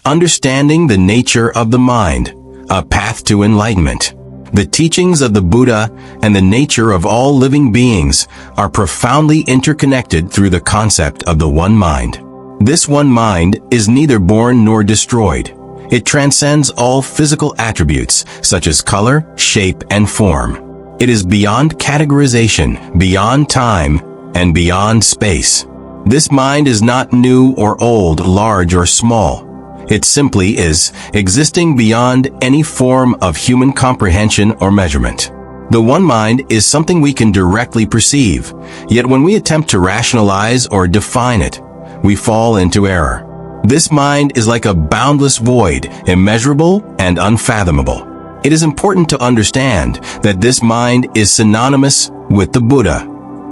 Understanding the Nature of the Mind, A Path to Enlightenment. The teachings of the Buddha and the nature of all living beings are profoundly interconnected through the concept of the one mind. This one mind is neither born nor destroyed. It transcends all physical attributes such as color, shape, and form. It is beyond categorization, beyond time, and beyond space. This mind is not new or old, large or small. It simply is, existing beyond any form of human comprehension or measurement. The one mind is something we can directly perceive, yet when we attempt to rationalize or define it, we fall into error. This mind is like a boundless void, immeasurable and unfathomable. It is important to understand that this mind is synonymous with the Buddha,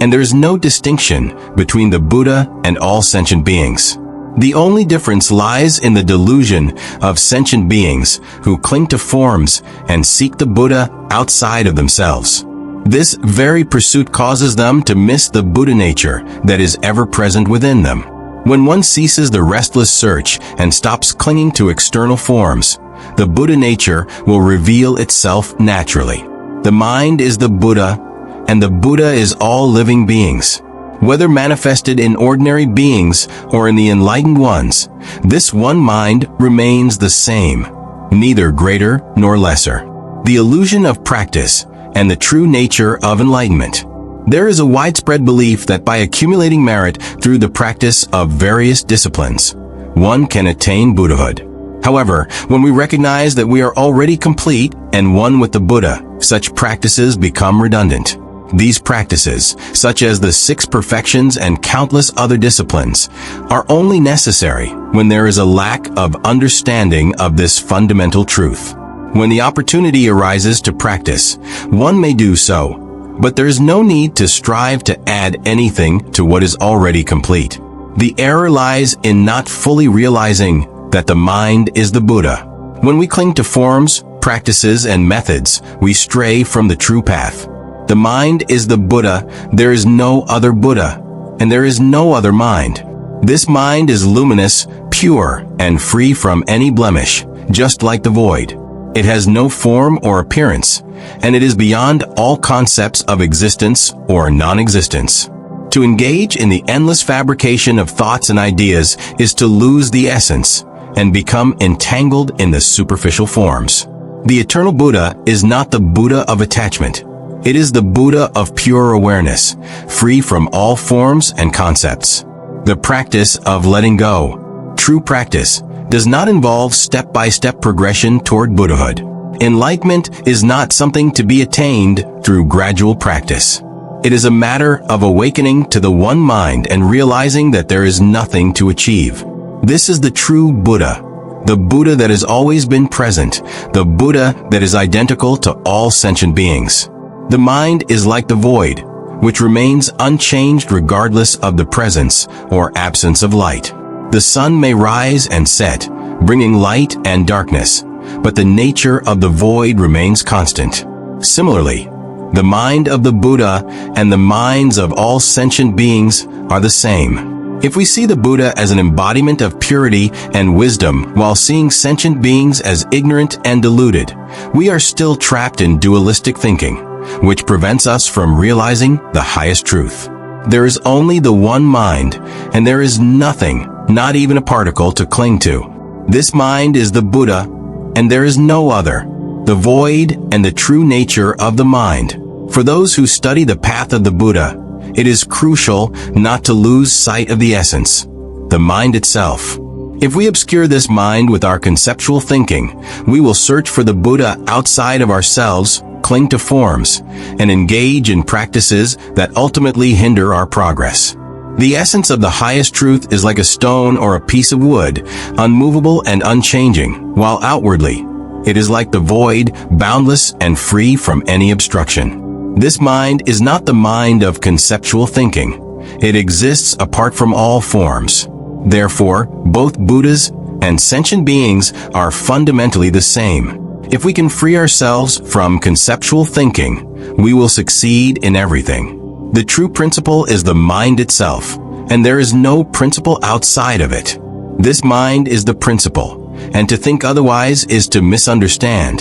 and there is no distinction between the Buddha and all sentient beings. The only difference lies in the delusion of sentient beings who cling to forms and seek the Buddha outside of themselves. This very pursuit causes them to miss the Buddha nature that is ever present within them. When one ceases the restless search and stops clinging to external forms, the Buddha nature will reveal itself naturally. The mind is the Buddha, and the Buddha is all living beings. Whether manifested in ordinary beings or in the enlightened ones, this one mind remains the same, neither greater nor lesser. The illusion of practice and the true nature of enlightenment. There is a widespread belief that by accumulating merit through the practice of various disciplines, one can attain Buddhahood. However, when we recognize that we are already complete and one with the Buddha, such practices become redundant. These practices, such as the 6 perfections and countless other disciplines, are only necessary when there is a lack of understanding of this fundamental truth. When the opportunity arises to practice, one may do so, but there is no need to strive to add anything to what is already complete. The error lies in not fully realizing that the mind is the Buddha. When we cling to forms, practices, and methods, we stray from the true path. The mind is the Buddha, there is no other Buddha, and there is no other mind. This mind is luminous, pure, and free from any blemish, just like the void. It has no form or appearance, and it is beyond all concepts of existence or non-existence. To engage in the endless fabrication of thoughts and ideas is to lose the essence and become entangled in the superficial forms. The eternal Buddha is not the Buddha of attachment. It is the Buddha of pure awareness, free from all forms and concepts. The practice of letting go, true practice, does not involve step-by-step progression toward Buddhahood. Enlightenment is not something to be attained through gradual practice. It is a matter of awakening to the one mind and realizing that there is nothing to achieve. This is the true Buddha, the Buddha that has always been present, the Buddha that is identical to all sentient beings. The mind is like the void, which remains unchanged regardless of the presence or absence of light. The sun may rise and set, bringing light and darkness, but the nature of the void remains constant. Similarly, the mind of the Buddha and the minds of all sentient beings are the same. If we see the Buddha as an embodiment of purity and wisdom while seeing sentient beings as ignorant and deluded, we are still trapped in dualistic thinking, which prevents us from realizing the highest truth. There is only the one mind, and there is nothing, not even a particle, to cling to. This mind is the Buddha, and there is no other, the void and the true nature of the mind. For those who study the path of the Buddha, it is crucial not to lose sight of the essence, the mind itself. If we obscure this mind with our conceptual thinking, we will search for the Buddha outside of ourselves, cling to forms, and engage in practices that ultimately hinder our progress. The essence of the highest truth is like a stone or a piece of wood, unmovable and unchanging, while outwardly, it is like the void, boundless and free from any obstruction. This mind is not the mind of conceptual thinking. It exists apart from all forms. Therefore, both Buddhas and sentient beings are fundamentally the same. If we can free ourselves from conceptual thinking, we will succeed in everything. The true principle is the mind itself, and there is no principle outside of it. This mind is the principle, and to think otherwise is to misunderstand.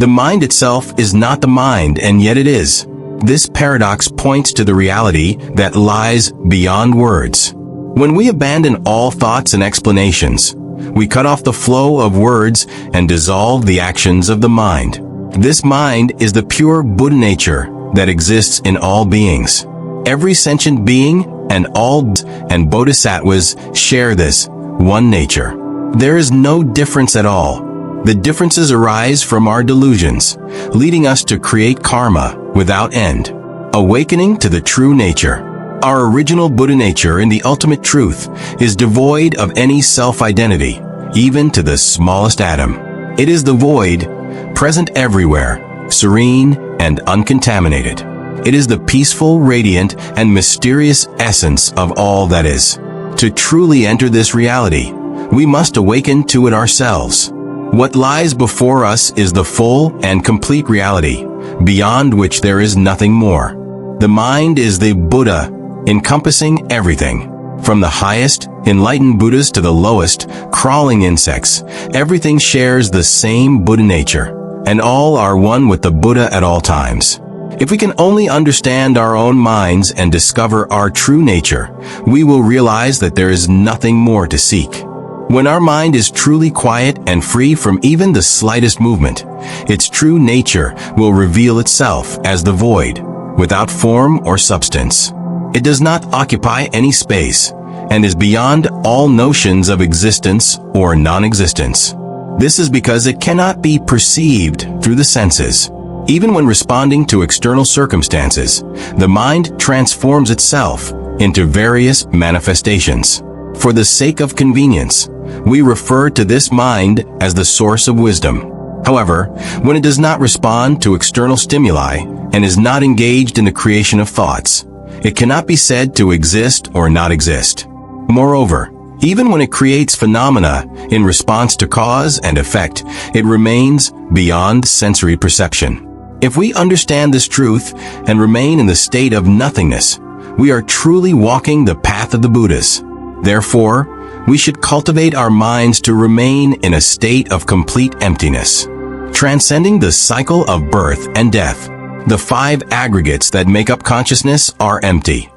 The mind itself is not the mind, and yet it is. This paradox points to the reality that lies beyond words. When we abandon all thoughts and explanations, we cut off the flow of words and dissolve the actions of the mind. This mind is the pure Buddha nature that exists in all beings. Every sentient being and all and bodhisattvas share this one nature. There is no difference at all. The differences arise from our delusions, leading us to create karma without end. Awakening to the true nature. Our original Buddha nature in the ultimate truth is devoid of any self-identity, even to the smallest atom. It is the void, present everywhere, serene and uncontaminated. It is the peaceful, radiant, and mysterious essence of all that is. To truly enter this reality, we must awaken to it ourselves. What lies before us is the full and complete reality, beyond which there is nothing more. The mind is the Buddha, encompassing everything. From the highest, enlightened Buddhas to the lowest, crawling insects, everything shares the same Buddha nature, and all are one with the Buddha at all times. If we can only understand our own minds and discover our true nature, we will realize that there is nothing more to seek. When our mind is truly quiet and free from even the slightest movement, its true nature will reveal itself as the void, without form or substance. It does not occupy any space, and is beyond all notions of existence or non-existence. This is because it cannot be perceived through the senses. Even when responding to external circumstances, the mind transforms itself into various manifestations. For the sake of convenience, we refer to this mind as the source of wisdom. However, when it does not respond to external stimuli and is not engaged in the creation of thoughts, it cannot be said to exist or not exist. Moreover, even when it creates phenomena in response to cause and effect, it remains beyond sensory perception. If we understand this truth and remain in the state of nothingness, we are truly walking the path of the Buddhas. Therefore, we should cultivate our minds to remain in a state of complete emptiness. Transcending the cycle of birth and death, the 5 aggregates that make up consciousness are empty,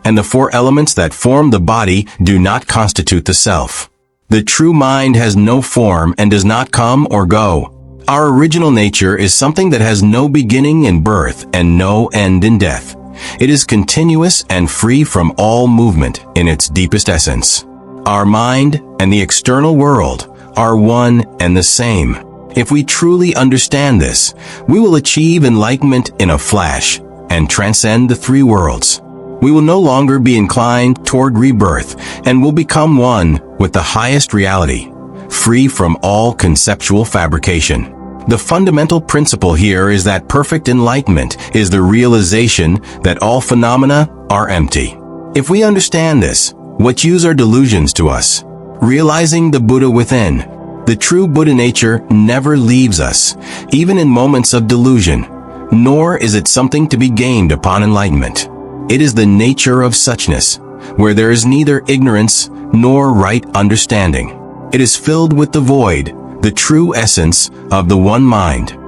and the 4 elements that form the body do not constitute the self. The true mind has no form and does not come or go. Our original nature is something that has no beginning in birth and no end in death. It is continuous and free from all movement in its deepest essence. Our mind and the external world are one and the same. If we truly understand this, we will achieve enlightenment in a flash and transcend the 3 worlds. We will no longer be inclined toward rebirth and will become one with the highest reality, free from all conceptual fabrication. The fundamental principle here is that perfect enlightenment is the realization that all phenomena are empty. If we understand this, what use are delusions to us? Realizing the Buddha within, the true Buddha nature never leaves us, even in moments of delusion, nor is it something to be gained upon enlightenment. It is the nature of suchness, where there is neither ignorance nor right understanding. It is filled with the void, the true essence of the one mind.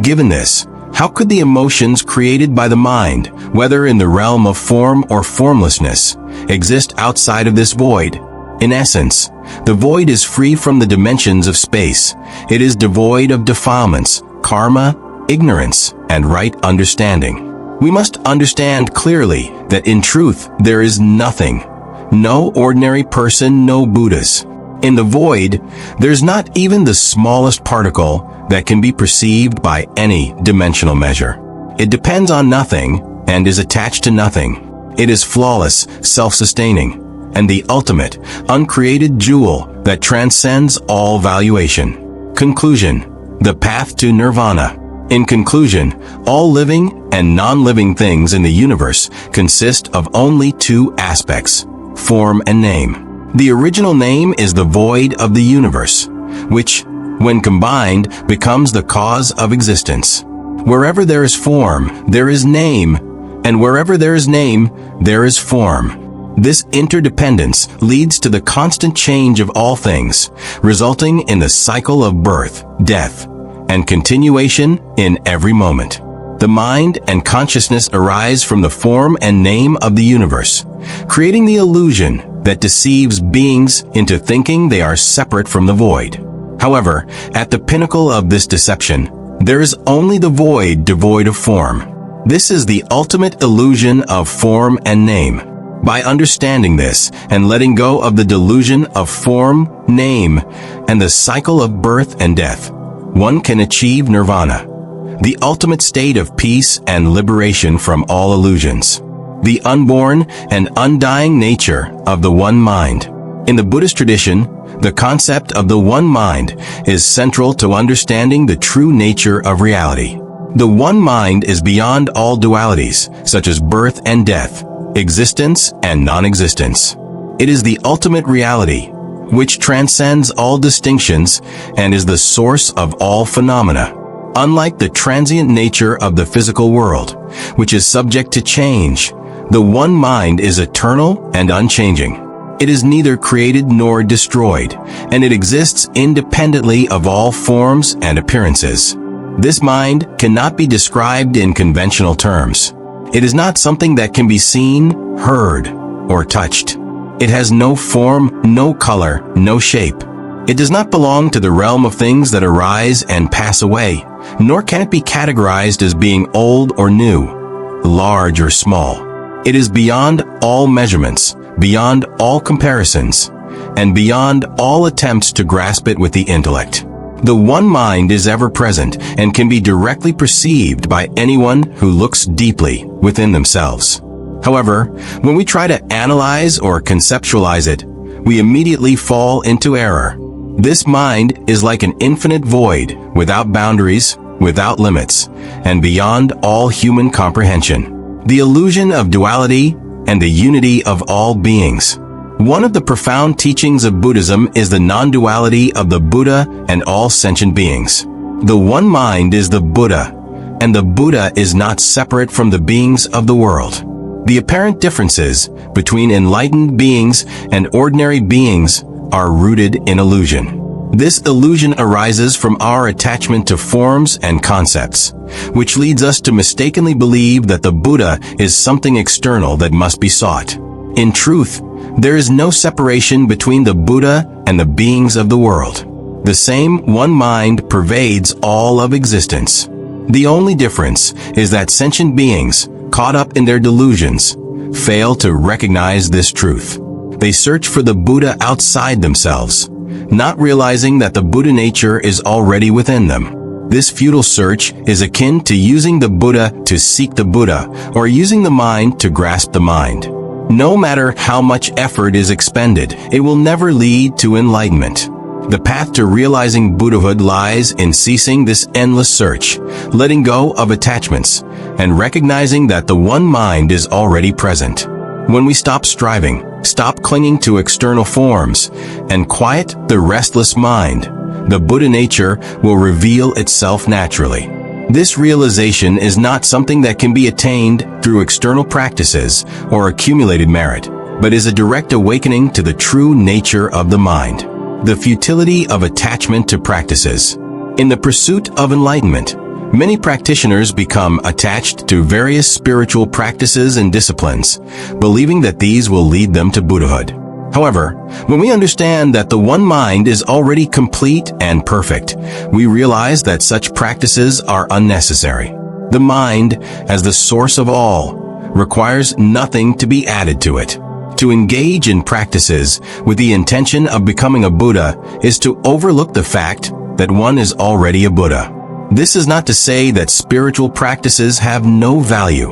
Given this, how could the emotions created by the mind, whether in the realm of form or formlessness, exist outside of this void? In essence, the void is free from the dimensions of space. It is devoid of defilements, karma, ignorance, and right understanding. We must understand clearly that in truth there is nothing. No ordinary person, no Buddhas. In the void, there's not even the smallest particle that can be perceived by any dimensional measure. It depends on nothing and is attached to nothing. It is flawless, self-sustaining, and the ultimate, uncreated jewel that transcends all valuation. Conclusion: the path to Nirvana. In conclusion, all living and non-living things in the universe consist of only 2 aspects: form and name. The original name is the void of the universe, which, when combined, becomes the cause of existence. Wherever there is form, there is name, and wherever there is name, there is form. This interdependence leads to the constant change of all things, resulting in the cycle of birth, death, and continuation in every moment. The mind and consciousness arise from the form and name of the universe, creating the illusion that deceives beings into thinking they are separate from the void. However, at the pinnacle of this deception, there is only the void devoid of form. This is the ultimate illusion of form and name. By understanding this and letting go of the delusion of form, name, and the cycle of birth and death, one can achieve Nirvana, the ultimate state of peace and liberation from all illusions. The unborn and undying nature of the one mind. In the Buddhist tradition, the concept of the one mind is central to understanding the true nature of reality. The one mind is beyond all dualities, such as birth and death, existence and non-existence. It is the ultimate reality, which transcends all distinctions and is the source of all phenomena. Unlike the transient nature of the physical world, which is subject to change, the one mind is eternal and unchanging. It is neither created nor destroyed, and it exists independently of all forms and appearances. This mind cannot be described in conventional terms. It is not something that can be seen, heard, or touched. It has no form, no color, no shape. It does not belong to the realm of things that arise and pass away, nor can it be categorized as being old or new, large or small. It is beyond all measurements, beyond all comparisons, and beyond all attempts to grasp it with the intellect. The one mind is ever present and can be directly perceived by anyone who looks deeply within themselves. However, when we try to analyze or conceptualize it, we immediately fall into error. This mind is like an infinite void, without boundaries, without limits, and beyond all human comprehension. The illusion of duality and the unity of all beings. One of the profound teachings of Buddhism is the non-duality of the Buddha and all sentient beings. The one mind is the Buddha, and the Buddha is not separate from the beings of the world. The apparent differences between enlightened beings and ordinary beings are rooted in illusion. This illusion arises from our attachment to forms and concepts, which leads us to mistakenly believe that the Buddha is something external that must be sought. In truth, there is no separation between the Buddha and the beings of the world. The same one mind pervades all of existence. The only difference is that sentient beings, caught up in their delusions, fail to recognize this truth. They search for the Buddha outside themselves, not realizing that the Buddha nature is already within them. This futile search is akin to using the Buddha to seek the Buddha, or using the mind to grasp the mind. No matter how much effort is expended, it will never lead to enlightenment. The path to realizing Buddhahood lies in ceasing this endless search, letting go of attachments, and recognizing that the one mind is already present. When we stop striving, stop clinging to external forms, and quiet the restless mind, the Buddha nature will reveal itself naturally. This realization is not something that can be attained through external practices or accumulated merit, but is a direct awakening to the true nature of the mind. The futility of attachment to practices. In the pursuit of enlightenment, many practitioners become attached to various spiritual practices and disciplines, believing that these will lead them to Buddhahood. However, when we understand that the one mind is already complete and perfect, we realize that such practices are unnecessary. The mind, as the source of all, requires nothing to be added to it. To engage in practices with the intention of becoming a Buddha is to overlook the fact that one is already a Buddha. This is not to say that spiritual practices have no value,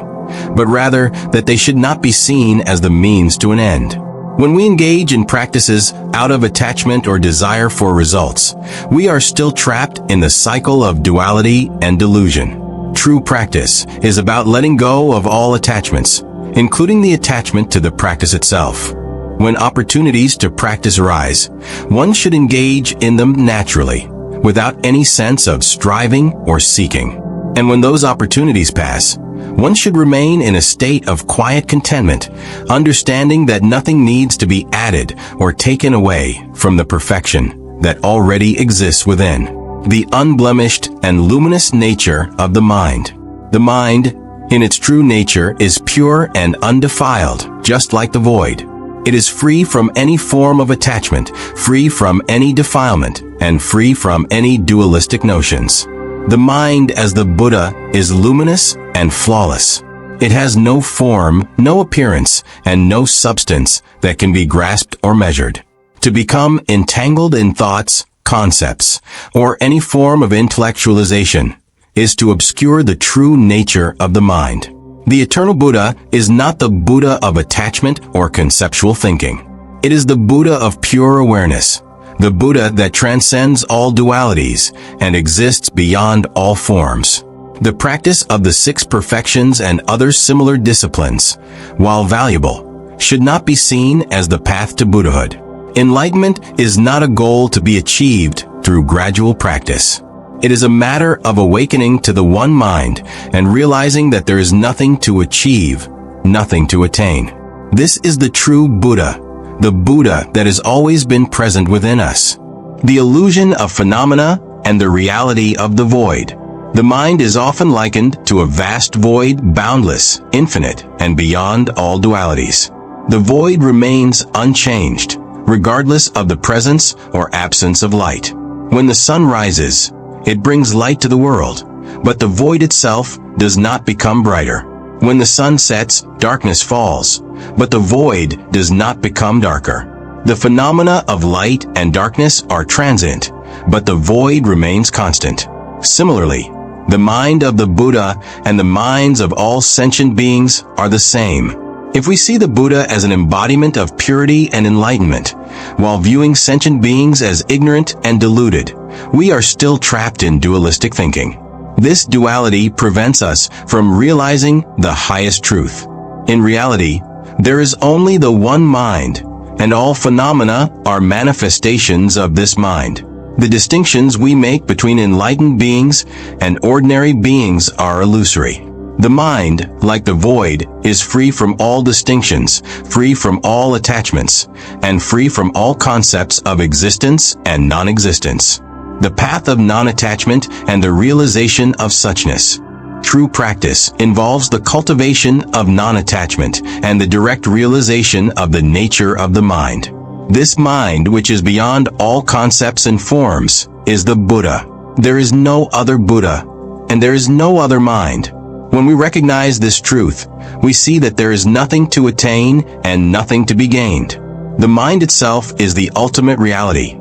but rather that they should not be seen as the means to an end. When we engage in practices out of attachment or desire for results, we are still trapped in the cycle of duality and delusion. True practice is about letting go of all attachments, including the attachment to the practice itself. When opportunities to practice arise, one should engage in them naturally, without any sense of striving or seeking. And when those opportunities pass, One should remain in a state of quiet contentment, understanding that nothing needs to be added or taken away from the perfection that already exists within. The unblemished and luminous nature of the mind. The mind, in its true nature, is pure and undefiled, just like the void. It is free from any form of attachment, free from any defilement, and free from any dualistic notions. The mind as the Buddha is luminous and flawless. It has no form, no appearance, and no substance that can be grasped or measured. To become entangled in thoughts, concepts, or any form of intellectualization is to obscure the true nature of the mind. The eternal Buddha is not the Buddha of attachment or conceptual thinking. It is the Buddha of pure awareness, the Buddha that transcends all dualities and exists beyond all forms. The practice of the 6 perfections and other similar disciplines, while valuable, should not be seen as the path to Buddhahood. Enlightenment is not a goal to be achieved through gradual practice. It is a matter of awakening to the one mind and realizing that there is nothing to achieve, nothing to attain. This is the true Buddha, the Buddha that has always been present within us. The illusion of phenomena and the reality of the void. The mind is often likened to a vast void, boundless, infinite, and beyond all dualities. The void remains unchanged, regardless of the presence or absence of light. When the sun rises, it brings light to the world, but the void itself does not become brighter. When the sun sets, darkness falls, but the void does not become darker. The phenomena of light and darkness are transient, but the void remains constant. Similarly, the mind of the Buddha and the minds of all sentient beings are the same. If we see the Buddha as an embodiment of purity and enlightenment, while viewing sentient beings as ignorant and deluded, we are still trapped in dualistic thinking. This duality prevents us from realizing the highest truth. In reality, there is only the one mind, and all phenomena are manifestations of this mind. The distinctions we make between enlightened beings and ordinary beings are illusory. The mind, like the void, is free from all distinctions, free from all attachments, and free from all concepts of existence and non-existence. The path of non-attachment and the realization of suchness. True practice involves the cultivation of non-attachment and the direct realization of the nature of the mind. This mind, which is beyond all concepts and forms, is the Buddha. There is no other Buddha, and there is no other mind. When we recognize this truth, we see that there is nothing to attain and nothing to be gained. The mind itself is the ultimate reality,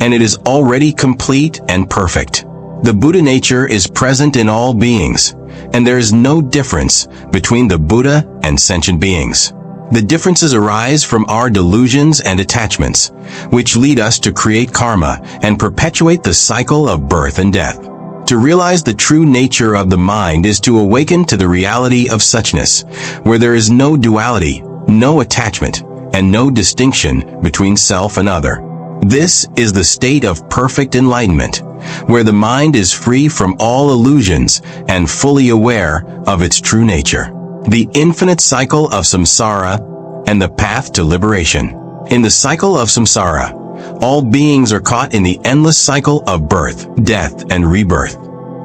and it is already complete and perfect. The Buddha nature is present in all beings, and there is no difference between the Buddha and sentient beings. The differences arise from our delusions and attachments, which lead us to create karma and perpetuate the cycle of birth and death. To realize the true nature of the mind is to awaken to the reality of suchness, where there is no duality, no attachment, and no distinction between self and other. This is the state of perfect enlightenment, where the mind is free from all illusions and fully aware of its true nature. The infinite cycle of samsara and the path to liberation. In the cycle of samsara, all beings are caught in the endless cycle of birth, death, and rebirth.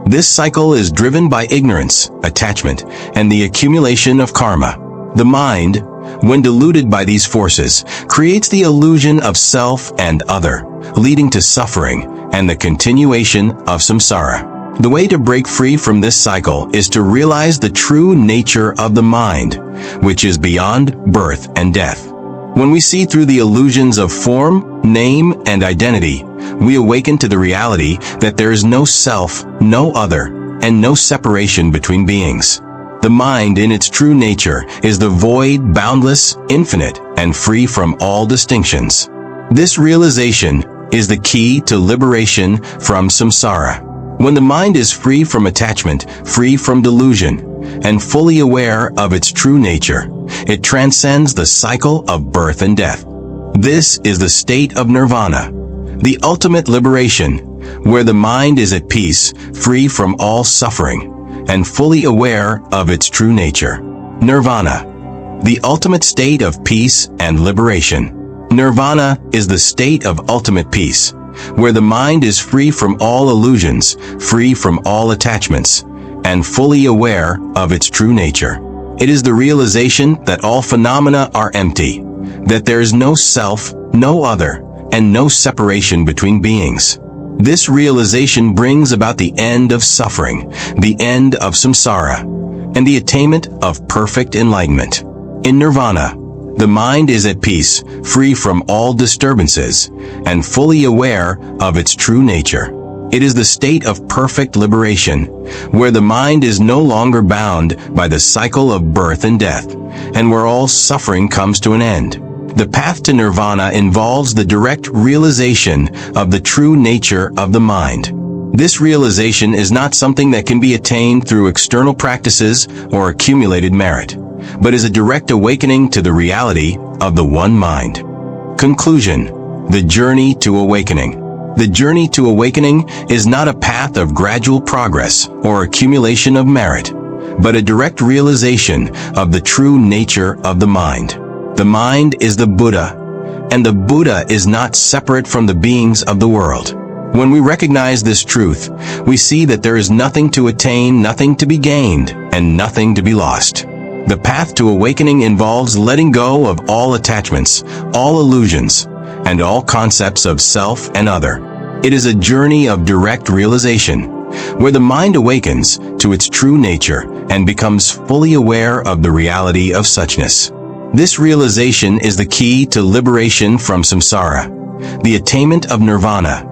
This cycle is driven by ignorance, attachment, and the accumulation of karma. The mind, when deluded by these forces, creates the illusion of self and other, leading to suffering and the continuation of samsara. The way to break free from this cycle is to realize the true nature of the mind, which is beyond birth and death. When we see through the illusions of form, name, and identity, we awaken to the reality that there is no self, no other, and no separation between beings. The mind in its true nature is the void, boundless, infinite, and free from all distinctions. This realization is the key to liberation from samsara. When the mind is free from attachment, free from delusion, and fully aware of its true nature, it transcends the cycle of birth and death. This is the state of Nirvana, the ultimate liberation, where the mind is at peace, free from all suffering, and fully aware of its true nature. Nirvana, the ultimate state of peace and liberation. Nirvana is the state of ultimate peace, where the mind is free from all illusions, free from all attachments, and fully aware of its true nature. It is the realization that all phenomena are empty, that there is no self, no other, and no separation between beings. This realization brings about the end of suffering, the end of samsara, and the attainment of perfect enlightenment. In nirvana, the mind is at peace, free from all disturbances, and fully aware of its true nature. It is the state of perfect liberation, where the mind is no longer bound by the cycle of birth and death, and where all suffering comes to an end. The path to nirvana involves the direct realization of the true nature of the mind. This realization is not something that can be attained through external practices or accumulated merit, but is a direct awakening to the reality of the one mind. Conclusion: the journey to awakening. The journey to awakening is not a path of gradual progress or accumulation of merit, but a direct realization of the true nature of the mind. The mind is the Buddha, and the Buddha is not separate from the beings of the world. When we recognize this truth, we see that there is nothing to attain, nothing to be gained, and nothing to be lost. The path to awakening involves letting go of all attachments, all illusions, and all concepts of self and other. It is a journey of direct realization, where the mind awakens to its true nature and becomes fully aware of the reality of suchness. This realization is the key to liberation from samsara, the attainment of nirvana,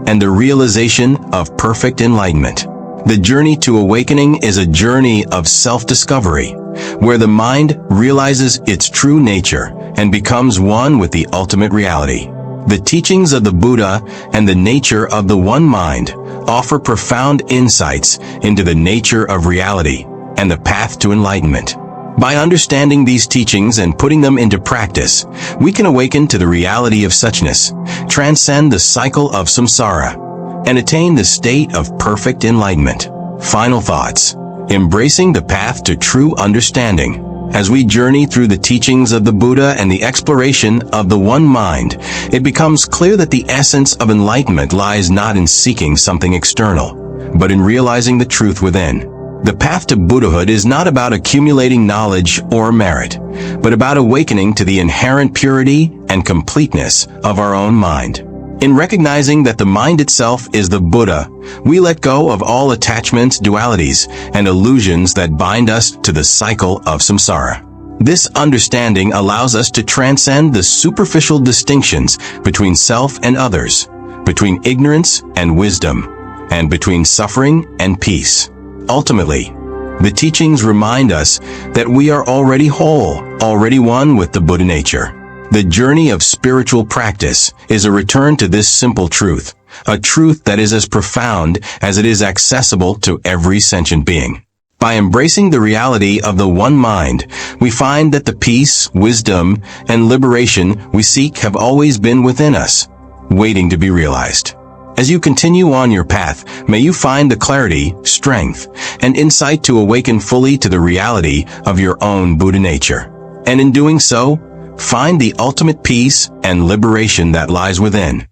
and the realization of perfect enlightenment. The journey to awakening is a journey of self-discovery, where the mind realizes its true nature and becomes one with the ultimate reality. The teachings of the Buddha and the nature of the one mind offer profound insights into the nature of reality and the path to enlightenment. By understanding these teachings and putting them into practice, we can awaken to the reality of suchness, transcend the cycle of samsara, and attain the state of perfect enlightenment. Final thoughts. Embracing the path to true understanding. As we journey through the teachings of the Buddha and the exploration of the one mind, it becomes clear that the essence of enlightenment lies not in seeking something external, but in realizing the truth within. The path to Buddhahood is not about accumulating knowledge or merit, but about awakening to the inherent purity and completeness of our own mind. In recognizing that the mind itself is the Buddha, we let go of all attachments, dualities, and illusions that bind us to the cycle of samsara. This understanding allows us to transcend the superficial distinctions between self and others, between ignorance and wisdom, and between suffering and peace. Ultimately, the teachings remind us that we are already whole, already one with the Buddha nature. The journey of spiritual practice is a return to this simple truth, a truth that is as profound as it is accessible to every sentient being. By embracing the reality of the one mind, we find that the peace, wisdom, and liberation we seek have always been within us, waiting to be realized. As you continue on your path, may you find the clarity, strength, and insight to awaken fully to the reality of your own Buddha nature. And in doing so, find the ultimate peace and liberation that lies within.